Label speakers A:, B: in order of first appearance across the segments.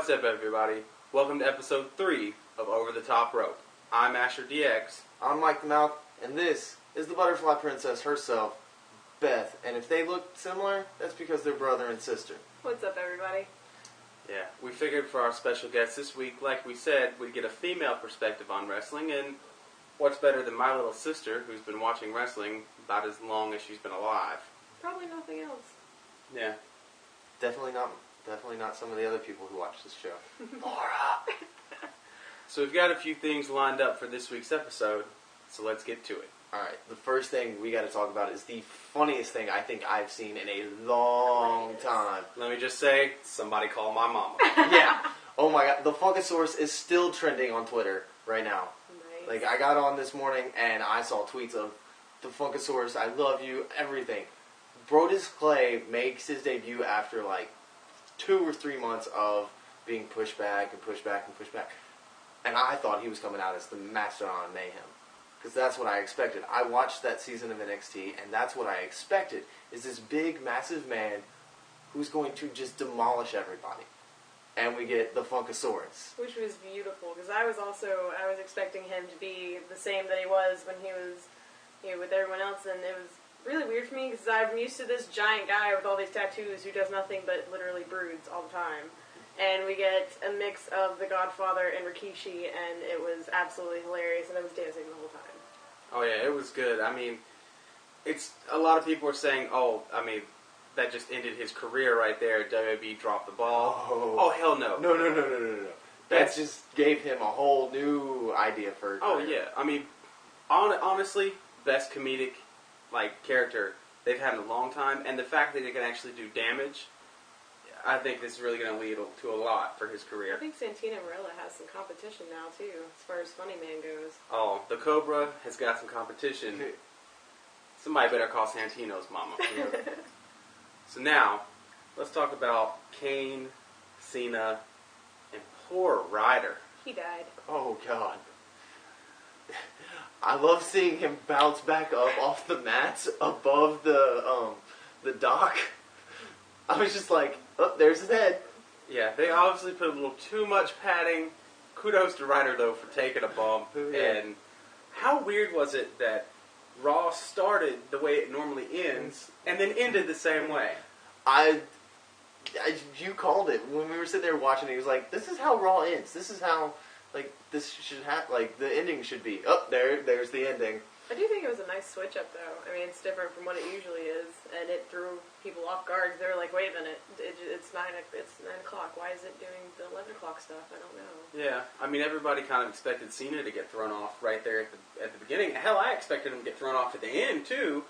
A: What's up, everybody? Welcome to episode 3 of Over the Top Rope. I'm Asher DX.
B: I'm Mike the Mouth, and this is the Butterfly Princess herself, Beth. And if they look similar, that's because they're brother and sister.
C: What's up, everybody?
A: Yeah, we figured for our special guest this week, like we said, we'd get a female perspective on wrestling, and what's better than my little sister, who's been watching wrestling about as long as she's been alive.
C: Probably nothing else.
A: Yeah.
B: Definitely not some of the other people who watch this show. Laura!
A: So we've got a few things lined up for this week's episode, so let's get to it.
B: Alright, the first thing we got to talk about is the funniest thing I think I've seen in a long time.
A: Let me just say, somebody call my mama.
B: Yeah. Oh my god, the Funkasaurus is still trending on Twitter right now.
C: Nice.
B: Like, I got on this morning and I saw tweets of the Funkasaurus, I love you, everything. Brodus Clay makes his debut after like 2 or 3 months of being pushed back and pushed back and pushed back. And I thought he was coming out as the Mastodon of Mayhem. Because that's what I expected. I watched that season of NXT, and that's what I expected, is this big, massive man who's going to just demolish everybody. And we get the Funkasaurus.
C: Which was beautiful, because I was expecting him to be the same that he was when he was, with everyone else, and it was really weird for me, because I'm used to this giant guy with all these tattoos who does nothing but literally broods all the time. And we get a mix of The Godfather and Rikishi, and it was absolutely hilarious, and I was dancing the whole time.
A: Oh yeah, it was good. I mean, it's a lot of people are saying, that just ended his career right there. WWE dropped the ball. Oh hell no.
B: No. That just gave him a whole new idea for a career.
A: Oh yeah. I mean, honestly, best comedic character they've had in a long time, and the fact that he can actually do damage, I think this is really going to lead to a lot for his career.
C: I think Santino Marella has some competition now, too, as far as Funny Man goes.
A: Oh, the Cobra has got some competition. Somebody better call Santino's mama. So now, let's talk about Kane, Cena, and poor Ryder.
C: He died.
B: Oh, God. I love seeing him bounce back up off the mats above the dock. I was just like, oh, there's his head.
A: Yeah, they obviously put a little too much padding. Kudos to Ryder, though, for taking a bump.
B: Yeah.
A: And how weird was it that Raw started the way it normally ends, and then ended the same way?
B: You called it. When we were sitting there watching it, he was like, this is how Raw ends. This is how, this should happen. The ending should be. Oh, there's the ending.
C: I do think it was a nice switch up, though. I mean, it's different from what it usually is, and it threw people off guard. They were like, "Wait a minute, it's 9 o'clock. Why is it doing the 11 o'clock stuff?" I don't know.
A: Yeah, I mean, everybody kind of expected Cena to get thrown off right there at the beginning. Hell, I expected him to get thrown off at the end too.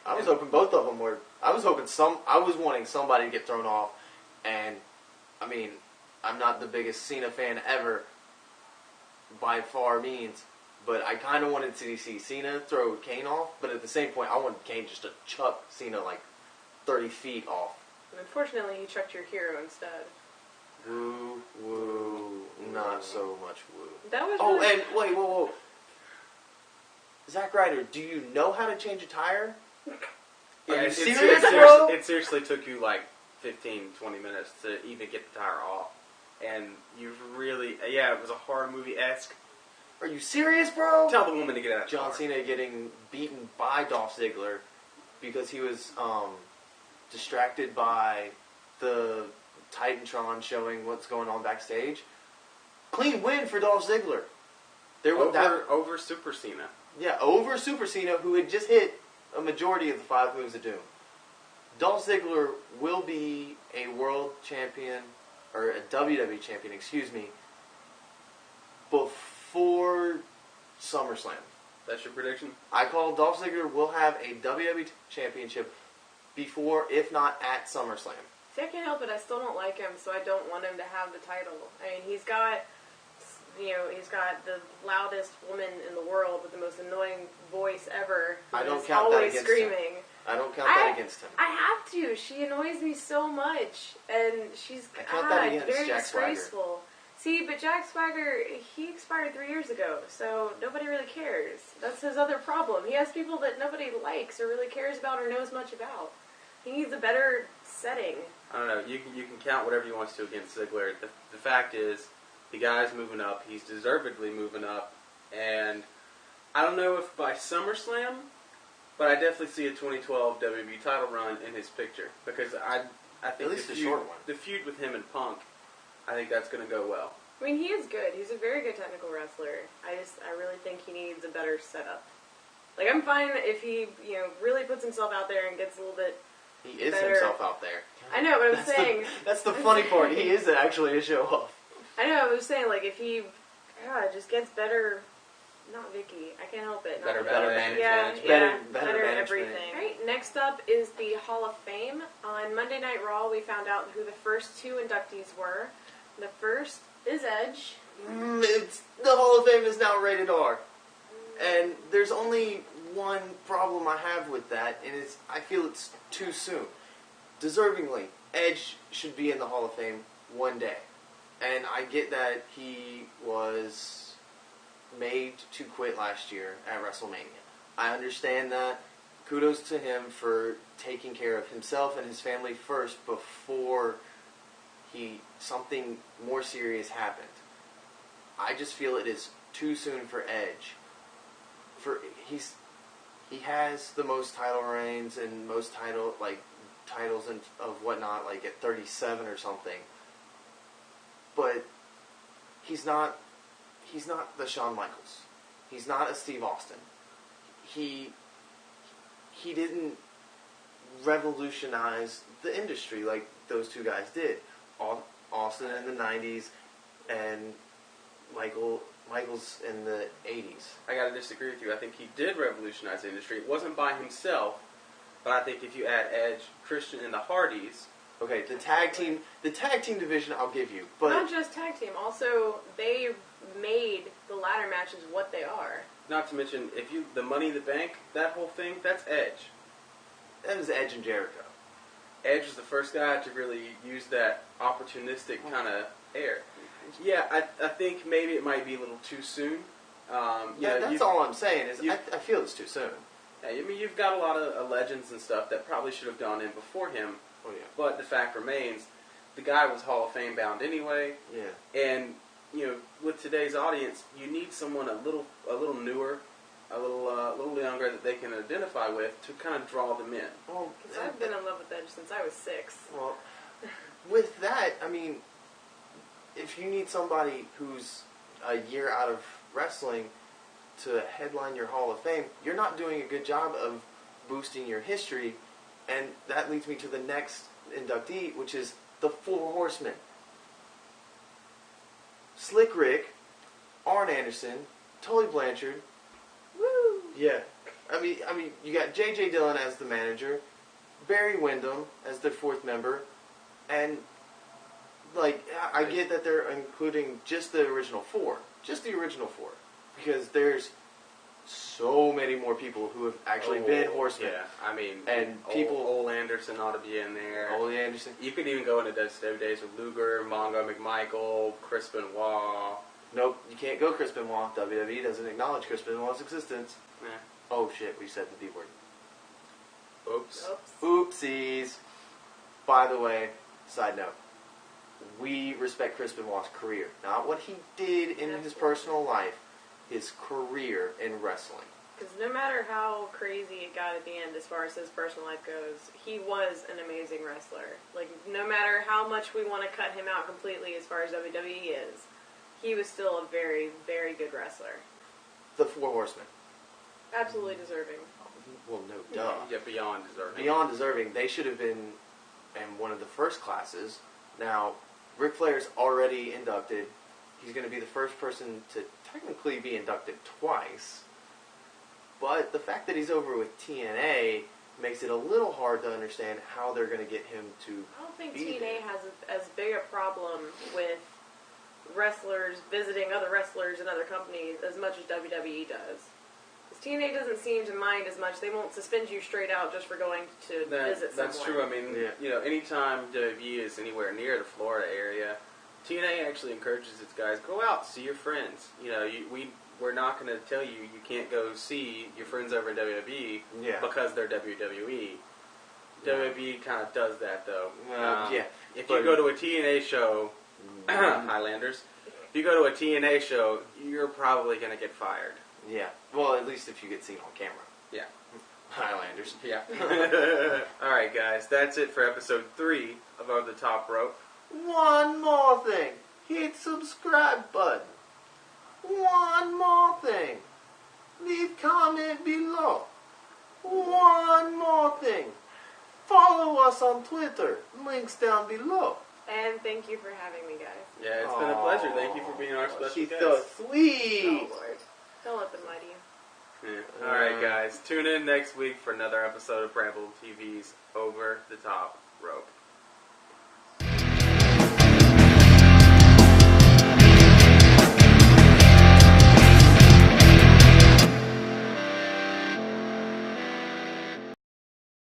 B: I was hoping both of them were. I was wanting somebody to get thrown off, and I mean, I'm not the biggest Cena fan ever, by far means. But I kind of wanted to see Cena throw Kane off, but at the same point, I wanted Kane just to chuck Cena 30 feet off.
C: And unfortunately, he chucked your hero instead.
B: Woo, not so much woo.
C: That was
B: Oh,
C: really...
B: and wait, whoa. Zack Ryder, do you know how to change a tire?
A: Yeah,
B: Are you
A: it
B: serious, bro?
A: It seriously took you 15, 20 minutes to even get the tire off. And you've really, it was a horror movie-esque.
B: Are you serious, bro?
A: Tell the woman to get out of the car.
B: John Cena getting beaten by Dolph Ziggler because he was distracted by the Titantron showing what's going on backstage. Clean win for Dolph Ziggler.
A: Over Super Cena.
B: Yeah, over Super Cena, who had just hit a majority of the 5 moves of doom. Dolph Ziggler will be a world champion, or a WWE champion, before SummerSlam.
A: That's your prediction?
B: I call Dolph Ziggler will have a WWE championship before, if not at SummerSlam.
C: See, I can't help it. I still don't like him, so I don't want him to have the title. I mean, he's got the loudest woman in the world with the most annoying voice ever.
B: I don't count that against
C: screaming.
B: him. I don't count that against him.
C: I have to. She annoys me so much, and she's
B: that against
C: very
B: Jack Swagger.
C: disgraceful. See, but Jack Swagger, he expired 3 years ago, so nobody really cares. That's his other problem. He has people that nobody likes or really cares about or knows much about. He needs a better setting.
A: I don't know. You can count whatever you want to against Ziggler. The fact is, the guy's moving up. He's deservedly moving up. And I don't know if by SummerSlam, but I definitely see a 2012 WWE title run in his picture. Because I think
B: at least the short one.
A: The feud with him and Punk, I think that's going to go well.
C: I mean, he is good. He's a very good technical wrestler. I really think he needs a better setup. Like, I'm fine if he, really puts himself out there and gets a little bit
B: He is
C: better.
B: himself out there.
C: I know, but I'm saying...
B: That's the funny part. He is actually a show-off.
C: I know, I was saying, like, if he just gets better... Not Vicky. I can't help it.
A: Better
B: management.
C: Better
B: management.
C: everything. Right, next up is the Hall of Fame. On Monday Night Raw, we found out who the first 2 inductees were. The first is Edge.
B: The Hall of Fame is now rated R. And there's only one problem I have with that, and I feel it's too soon. Deservingly, Edge should be in the Hall of Fame one day. And I get that he was made to quit last year at WrestleMania. I understand that. Kudos to him for taking care of himself and his family first before something more serious happened. I just feel it is too soon for Edge. He has the most title reigns and most titles and of whatnot, like at 37 or something. But he's not the Shawn Michaels. He's not a Steve Austin. He didn't revolutionize the industry like those 2 guys did. Austin in the 90s and Michaels in the 80s.
A: I gotta disagree with you. I think he did revolutionize the industry. It wasn't by himself, but I think if you add Edge, Christian, and the Hardys...
B: Okay, the tag team division I'll give you, but...
C: Not just tag team, also they made the ladder matches what they are.
A: Not to mention, the Money in the Bank, that whole thing, that's Edge.
B: That was Edge and Jericho.
A: Edge was the first guy to really use that opportunistic kind of air. Yeah, I think maybe it might be a little too soon.
B: That's all I'm saying is I feel it's too soon.
A: I mean, you've got a lot of legends and stuff that probably should have gone in before him.
B: Oh yeah.
A: But the fact remains, the guy was Hall of Fame bound anyway.
B: Yeah.
A: And with today's audience, you need someone a little newer, a little younger that they can identify with to kind of draw them in.
B: Well,
C: Because I've been in love with Edge since I was 6.
B: Well, with that, I mean, if you need somebody who's a year out of wrestling to headline your Hall of Fame, you're not doing a good job of boosting your history, and that leads me to the next inductee, which is the 4 Horsemen. Slick Rick, Arn Anderson, Tully Blanchard.
C: Woo!
B: Yeah. I mean, you got J.J. Dillon as the manager, Barry Windham as the 4th member, and, I get that they're including just the original 4. Just the original 4. Because there's so many more people who have actually been horsemen.
A: Yeah, I mean,
B: and
A: Ole Anderson ought to be in there.
B: Ole Anderson.
A: You could even go into WWE days with Luger, Mongo McMichael, Chris Benoit.
B: Nope, you can't go Chris Benoit. WWE doesn't acknowledge Chris Benoit's existence.
A: Nah.
B: Oh shit, we said the D word.
A: Oops.
B: Oopsies. By the way, side note, we respect Chris Benoit's career. Not what he did in his personal life, his career in wrestling.
C: Because no matter how crazy it got at the end as far as his personal life goes, he was an amazing wrestler. Like, no matter how much we want to cut him out completely as far as WWE is, he was still a very, very good wrestler.
B: The 4 Horsemen.
C: Absolutely deserving.
B: Well, no, duh.
A: Yeah, beyond deserving.
B: Beyond deserving. They should have been in one of the first classes. Now, Ric Flair's already inducted. He's going to be the first person to technically be inducted twice. But the fact that he's over with TNA makes it a little hard to understand how they're going to get him to
C: I don't think
B: be
C: TNA
B: there.
C: has as big a problem with wrestlers visiting other wrestlers and other companies as much as WWE does. Because TNA doesn't seem to mind as much. They won't suspend you straight out just for going to visit someone.
A: That's true. I mean, anytime WWE is anywhere near the Florida area, TNA actually encourages its guys, go out, see your friends. We're not going to tell you can't go see your friends over in WWE because they're WWE. WWE kind of does that, though.
B: Yeah.
A: If you go to a TNA show, Highlanders, if you go to a TNA show, you're probably going to get fired.
B: Yeah. Well, at least if you get seen on camera.
A: Yeah.
B: Highlanders.
A: Yeah. Alright, guys. That's it for episode 3 of Over the Top Rope.
B: One more thing. Hit subscribe button. One more thing. Leave comment below. One more thing. Follow us on Twitter. Links down below.
C: And thank you for having me, guys.
A: Yeah, it's been a pleasure. Thank you for being our special
B: She's
A: guest.
B: so sweet.
C: Oh, Lord. Don't let them lie to you.
A: Yeah. Alright, guys. Tune in next week for another episode of BrambleTV's Over the Top Rope.